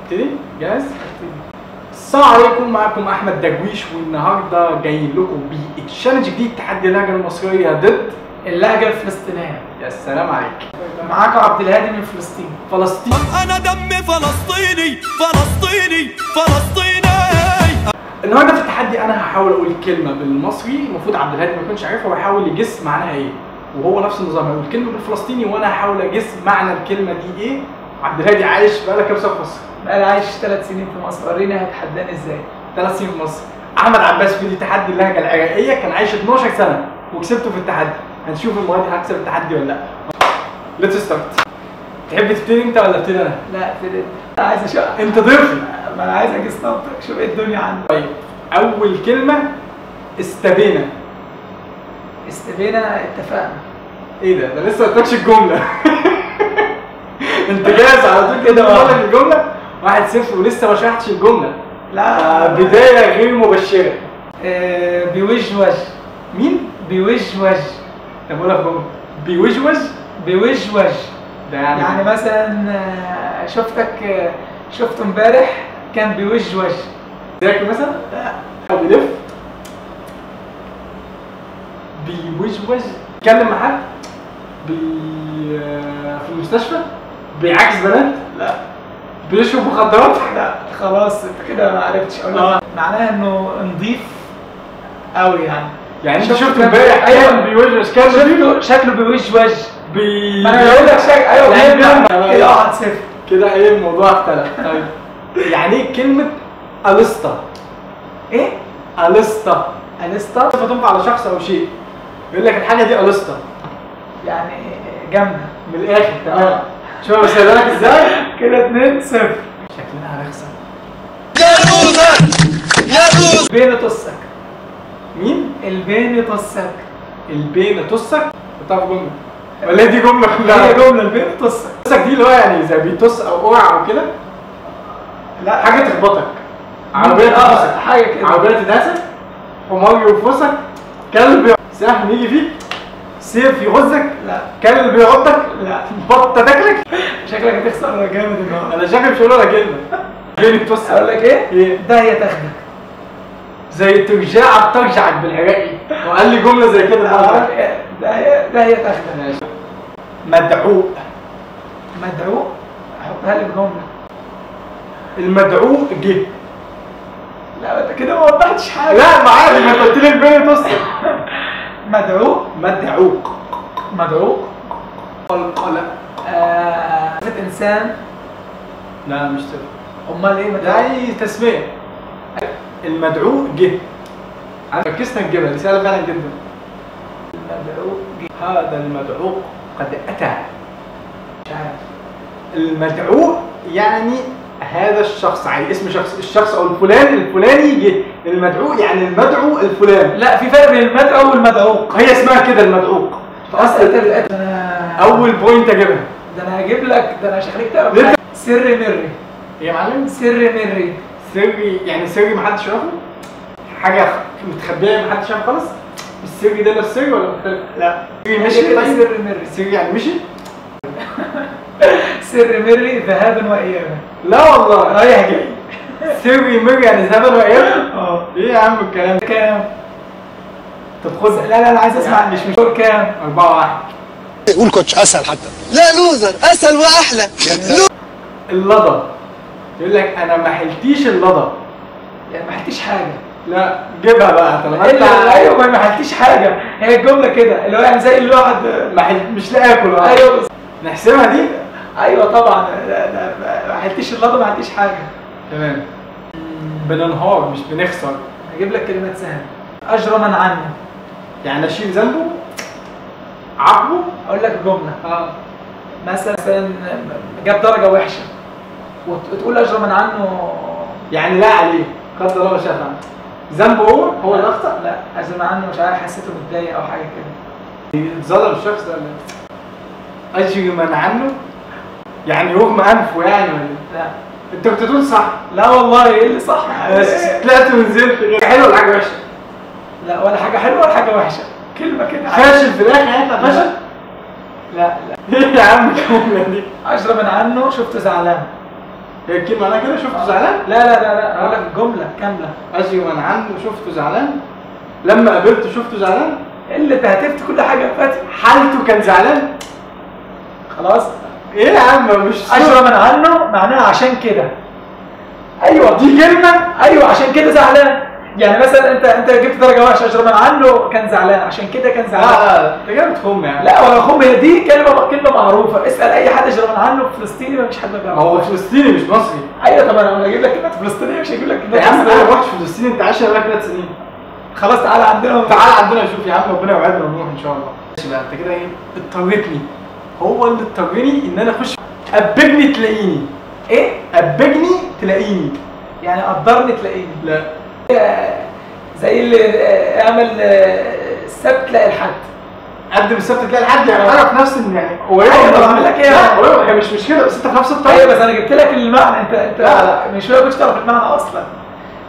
ابتدي؟ جاهز؟ السلام عليكم، معكم احمد درويش، والنهارده جايين لكم بتشالنج جديد، تحدي اللهجه المصريه ضد اللهجه الفلسطينيه. يا سلام عليك. معاكم عبد الهادي من فلسطين. فلسطين. انا دمي فلسطيني فلسطيني فلسطيني. النهارده في التحدي انا هحاول اقول كلمه بالمصري، المفروض عبد الهادي ما يكونش عارفها ويحاول يجس معناها ايه، وهو نفس النظام هيقول كلمه بالفلسطيني وانا هحاول اجس معنى الكلمه دي ايه. عبد الهادي عايش بقالك كام سنه في مصر؟ بقى عايش 3 سنين في مصر، ورينا هتحداني ازاي. 3 سنين في مصر. احمد عباس في تحدي اللهجه العراقيه كان عايش 12 سنه وكسبته في التحدي. هنشوف المره دي هكسب التحدي ولا لا. ليتس ستارت. تحب تبتدي انت ولا ابتدي انا؟ لا ابتدي انا عايز اشوف. انت ضيفي. ما انا عايز اجس نبضك، شوف ايه الدنيا عندك. طيب اول كلمه استبينا. استبينا اتفقنا. ايه ده؟ ده لسه ما قلتلكش الجمله. انت جاهز على طول كده بقول لك الجمله؟ 1-0 ولسه ما شرحتش الجمله. لا بدايه غير مبشره. بوجوج. مين؟ بوجوج. طب قولها في جمله. بيوجوج. بوجوج ده يعني مثلا شفته امبارح كان بوجوج. ذاكر مثلا؟ لا. او بيلف. بيوجوج. بيتكلم مع حد. في المستشفى. بيعاكس بنات. لا. بيشرب مخدرات. لا خلاص انت كده ما عرفتش اقول. معناها انه نضيف قوي يعني انت شفت امبارح كان بيوجوج شكله بيوجوج. ما انا بقول لك شكل. ايوه كده 1-0. كده ايه الموضوع اختلف. طيب يعني ايه كلمه اليستا؟ ايه؟ اليستا. اليستا صفه تنفع على شخص او شيء. يقول لك الحاجه دي اليستا، يعني جامده من الاخر. تمام. شوف انا بسهلها لك ازاي. كده 2-0. شكلنا هنخسر. يا لوزر يا لوزر. البين تصك. مين؟ البين تصك. البين تصك. حطها في جمله ولا دي جمله كلها؟ هي جمله البين تصك. تصك دي اللي هو يعني زي بيتص او اوعى او كده. لا حاجه تخبطك. عربيه تدوسك. حاجه كده. عربيه تدهسك. حمار يرفسك. كلب سهم يجي فيك. سيف يغزك. لا. كلب يعضك. لا. بطه تاكلك. شكلك هتخسر جامد النهارده. انا شكلي مش هقول ولا كلمه. فين تص؟ اقول لك ايه؟ ايه؟ ده هي تاخدك. زي ترجعك ترجعك بالعراقي. وقال لي جمله زي كده برضه. ده هي تاخدك. ماشي. مدعوق. مدعوق. احطها لي بجمله. المدعوق جه. لا انت كده ما وضحتش حاجه. لا ما عادي، ما قلت لك بين تص. مدعوق. مدعوق. مدعوق. قلقلة. صفة انسان. لا مش صفة. امال ايه ده مدعوق؟ اي تسمية. المدعوق جه. انا ركزت هتجيبها، دي سهلة فعلا جدا. المدعوق جه. هذا المدعوق قد اتى. مش عارف. المدعوق يعني هذا الشخص، يعني اسم الشخص او الفلاني جه. المدعوق يعني المدعو الفلاني. لا في فرق بين المدعو والمدعوق. هي اسمها كده المدعوق. اول بوينت اجيبها. ده انا هجيب لك، ده انا شكلك تعرف. سر مري. ايه يا معلم؟ سر مري. سري يعني سري محدش يعرفه؟ حاجة متخبية محدش يعرف خالص؟ السري ده نفس سري ولا مختلف؟ لا. سري مشي. كده طيب سر مري. سري يعني مشي؟ سر مري ذهابا وايابا. لا والله. رايح جاي. سري مري يعني ذهبا وايابا؟ اه. ايه يا عم الكلام ده؟ كام؟ طب خد. لا انا عايز اسمع. يعني مش دور كام؟ 4-1. قول كوتش اسهل حتى. لا لوزر اسهل واحلى. اللضا. يقول لك انا ما حلتيش اللضا. يعني ما حلتيش حاجه. لا جيبها بقى طالما انت. ايوه ما حلتيش حاجه، هي الجمله كده اللي هو يعني زي الواحد مش لاقي اكل. ايوه نحسبها دي؟ ايوه طبعا. ما حلتيش اللضا، ما حلتيش حاجه. تمام. بننهار مش بنخسر. هجيب لك كلمات سهله. اجرى من عنه. يعني اشيل ذنبه. عاقبه. اقول لك جمله. مثلا جاب درجه وحشه وتقول اجرى من عنه. يعني لا عليه قدر الله ما شاء فعل. ذنبه هو اللي اخطا؟ لا اجرى من عنه مش عارف، حسيته متضايق او حاجه كده. اتظلم الشخص ده ولا اجري من عنه؟ يعني يغمى انفه يعني ولا؟ لا انت كنت تقول صح. لا والله ايه اللي صح؟ بس طلعت ونزلت. حلوه ولا حاجه وحشه؟ لا ولا حاجه حلوه ولا حاجه وحشه، كلمه كده. فاشل في الاخر هيطلع فاشل؟ لا ايه يا عم الجمله دي؟ اجرى من عنه شفته زعلان. هي الكلمه انا كده شفته زعلان؟ لا لا لا لا، اقول لك الجمله كامله. اجمل عنه شفته زعلان، لما قابلته شفته زعلان. اللي تهتفت كل حاجه فاتت. حالته كان زعلان. خلاص. ايه يا عم مش اجرم عنه معناها عشان كده. ايوه دي كلمه. ايوه عشان كده زعلان. يعني مثلا انت جبت درجه وحشه، اجرم عنه كان زعلان عشان كده كان زعلان. لا انت جاي بتخم يعني. لا ولا خم، هي دي كلمه معروفه. اسال اي حد اجرم عنه فلسطيني ما فيش حد بيعرف. هو فلسطيني مش مصري. ايوه طب انا اجيب لك كلمه فلسطينيه مش هجيب لك كلمه يا عم مصرية. انا ما رحتش فلسطين، انت عايش هناك 3 سنين. خلاص تعالى عندنا تعال عندنا نشوف يا عم، ربنا يوعدنا ونروح ان شاء الله. ماشي بقى، انت كده ايه اضطريتني، هو اللي اضطرني ان انا اخش. ابجني تلاقيني. ايه؟ ابجني تلاقيني. يعني قدرني تلاقيني. لا زي اللي اعمل السبت تلاقي الحد. قدم السبت تلاقي الحد، يعني انا في نفس يعني قريبه. أيوة، طب أعمل لك إيه؟ لا قريبه، هي مش كده، بس انت في نفس الطريقه. ايوه بس انا جبت لك المعنى. انت لا. مش ما كنتش تعرف المعنى اصلا.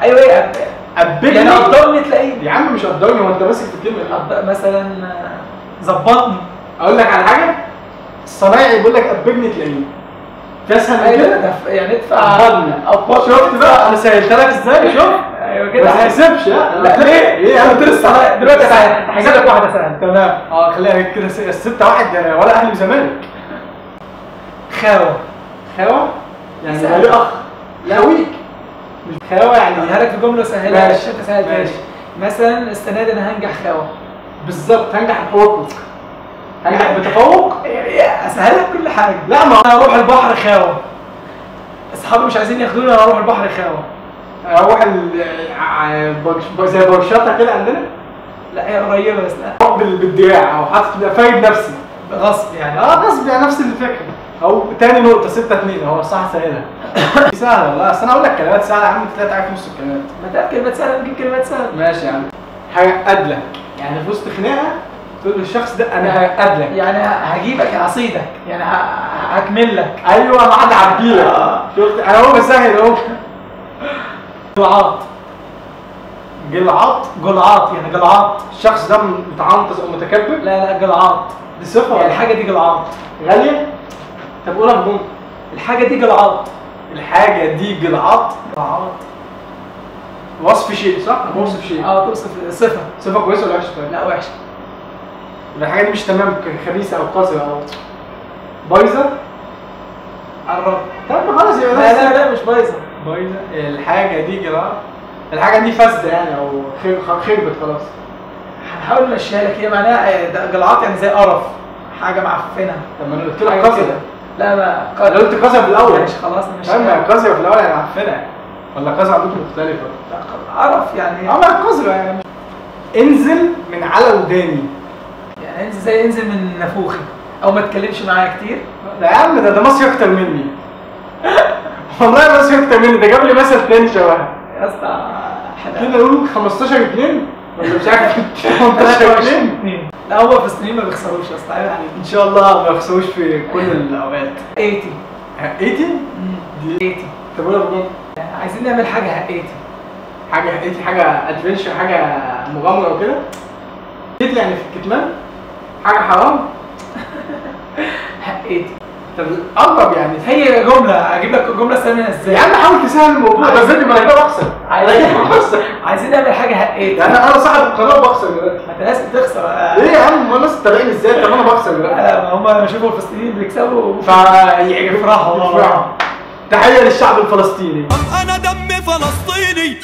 ايوه ايه ابجني يعني قدرني تلاقيني. يا عم مش قدرني، هو انت ماسك في الكلمه. مثلا ظبطني. اقول لك على حاجه، الصنايعي بيقول لك ابجني تلاقيني. في اسهل من كده؟ يعني ادفع قبضني. شفت بقى انا سهلتها لك ازاي؟ شوف ايوه كده. ما تحسبش. لا ليه؟ ايه انا قلت لسه دلوقتي سهل. هجيب لك واحده سهله. تمام. خليها كده 6-1 يعني، ولا اهلي وزمالك. خاوه. خاوه يعني سهل. ليه اخ خويك، مش خاوه يعني. هقولها لك في جمله سهله. ماشي. انت سهل ماشي. مثلا السنه دي انا هنجح خاوه. بالظبط، هنجح بتفوق. هنجح بتفوق. اسهل لك كل حاجه. لا ما انا هروح البحر خاوه. اصحابي مش عايزين ياخدوني، انا هروح البحر خاوه. اروح زي برشاطه كده عندنا. لا هي قريبه بس لا. اروح بالدراع او حاطط فايد نفسي. غصب يعني. غصب يعني، نفس الفكره. او تاني نقطه 6-2 هو صح سهلها. سهله والله، اصل انا اقول لك كلمات سهله يا عم، انت عارف نص الكلمات. ما تعرف كلمات سهله نجيب كلمات سهله. ماشي يا عم. حاجه ادلك، يعني في وسط خناقه تقول للشخص ده انا هادلك. يعني هجيبك هصيدك، يعني هكمل لك. ايوه ما حد عبيلك. شفت انا هو بسهل اهو. جلعاط. جلعاط يعني جلعاط. الشخص ده متعنطز او متكبر. لا جلعاط دي صفه يعني ولا الحاجه دي جلعاط. غاليه. طب قولها بجمله. الحاجه دي جلعاط. الحاجه دي جلعاط. وصف شيء صح؟ انا بوصف شيء. توصف صفه. صفه كويسه ولا وحشه؟ طيب لا وحشه. الحاجه دي مش تمام، خبيثه او قذره او بايظه. قرب. طب خلاص يبقى لا مش بايظه. الحاجه دي جلعاط. الحاجه دي فاسده يعني، او خربت خلاص. هنحاول نمشيها لك. هي معناها ده جلعاط يعني زي قرف، حاجه معفنه. طب ما انا قلت لك قذره. لا ما انا قلت قذره في الاول. ماشي خلاص فاهم؟ نمشيها. قذره في الاول يعني معفنه، ولا قذره عندكم مختلفه؟ لا قرف يعني. ما قذره يعني. انزل من على وداني. يعني انزل من نافوخي، او ما تكلمش معايا كتير. لا يا عم ده مصري اكتر مني. والله مصري اكتر مني، ده جاب لي مثل تاني شبهها. يا اسطى كده نقول 15-2 ولا مش عارف 18-2. لا هو في السنين ما بيخسروش يا اسطى، عيب عليك. ان شاء الله ما يخسروش في كل الاوقات. 80. 80 دي 80. طب قولها بجد. عايزين نعمل حاجه هقيتي. حاجه هقيتي، حاجه ادفنشر، حاجه مغامره وكده. هقيتي يعني في الكتمان، حاجه حرام. هقيتي. طب قرب يعني. هي جمله، اجيب لك جمله سهله ازاي؟ يا عم حاول تسهل الموضوع ده، زي ما انا كده بخسر. عايزين نعمل حاجه هقيتي. يعني انا صاحب القناه بخسر دلوقتي. ما انت لازم تخسر. ليه يا عم؟ ما الناس تتابعني ازاي؟ طب انا بخسر دلوقتي. لا هم لما يشوفوا الفلسطينيين بيكسبوا يفرحوا. تحيه للشعب الفلسطيني. انا دمي فلسطيني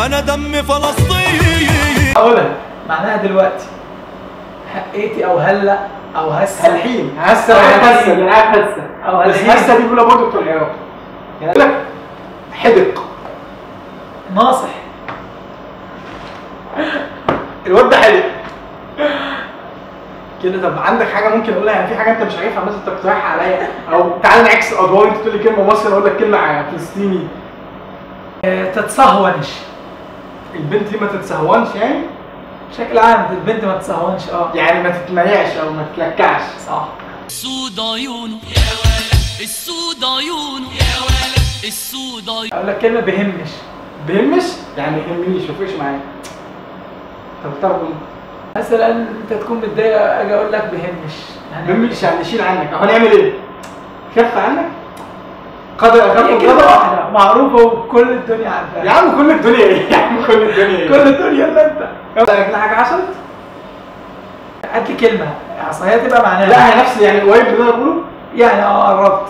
انا دمي فلسطيني. اقولها معناها دلوقتي هقيتي او هلا او هسه. هالحين هسه يعني هسه او بس هالحين. هسه دي بيقولها برضه بتوع العراق. يعني يقول لك حدق. ناصح. الواد ده حدق كده. طب عندك حاجه ممكن اقولها؟ يعني في حاجه انت مش عارفها مثلا تقترحها عليا، او تعالى نعكس ادوار، انت تقول لي كلمه مصري انا اقول لك كلمه فلسطيني. تتسهونش. البنت دي ما تتسهونش يعني؟ بشكل عام البنت ما تتسهونش. يعني ما تتميعش او ما تتلكعش. صح. السود عيونه يا ولد، السود عيونه يا ولد، السود عيونه. اقول لك كلمه بهمش. بهمش يعني يهمنيش، ما يفرقش معايا. طب طب مثلا انت تكون متضايق اجي اقول لك بهمش. بهمش يعني شيل عنك. اهو هنعمل ايه؟ خف عنك؟ قدر اخف هي كلمة القدر. واحدة معروفة وكل الدنيا عارفاها. يا عم كل الدنيا ايه؟ يا عم كل الدنيا ايه؟ كل الدنيا الا انت. لك حاجه حصلت؟ هات لي كلمة اصل هي تبقى معناها. لا هي نفس يعني قريب اللي انا بقوله. يعني قربت.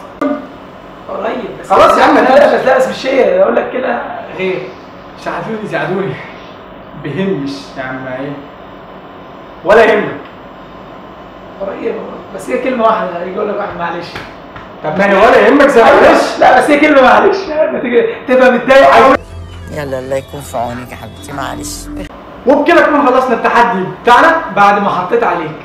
قريب بس. خلاص يا عم، لا بس مش هي، اقول لك كده غير. ساعدوني بهمش يا عم ايه؟ ولا يهمك. قريب بس هي كلمة واحدة، هيجي يقول لك واحد معلش. طب ما هي ولا يهمك زي معلش. لا بس هي كلمة معلش، لما تيجي تبقى متضايق قوي. يلا الله يكون في عونك يا حبيبتي معلش. وبكده نكون خلصنا التحدي بتاعنا بعد ما حطيت عليك.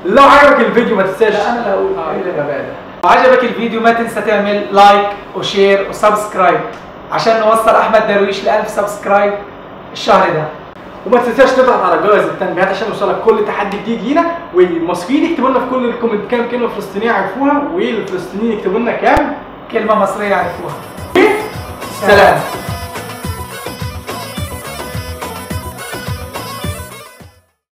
لو عجبك الفيديو ما تنساش. لا انا اللي هقول. ايه الغباء ده؟ لو عجبك الفيديو ما تنسى تعمل لايك وشير وسبسكرايب عشان نوصل احمد درويش ل 1000 سبسكرايب الشهر ده. وما تنساش تضغط على جرس التنبيهات عشان يوصلك كل تحدي جديد لينا. والمصريين يكتبوا لنا في كل الكومنت كام كلمه فلسطينيه عرفوها، والفلسطينيين يكتبوا لنا كام كلمة مصرية عرفوها. سلام.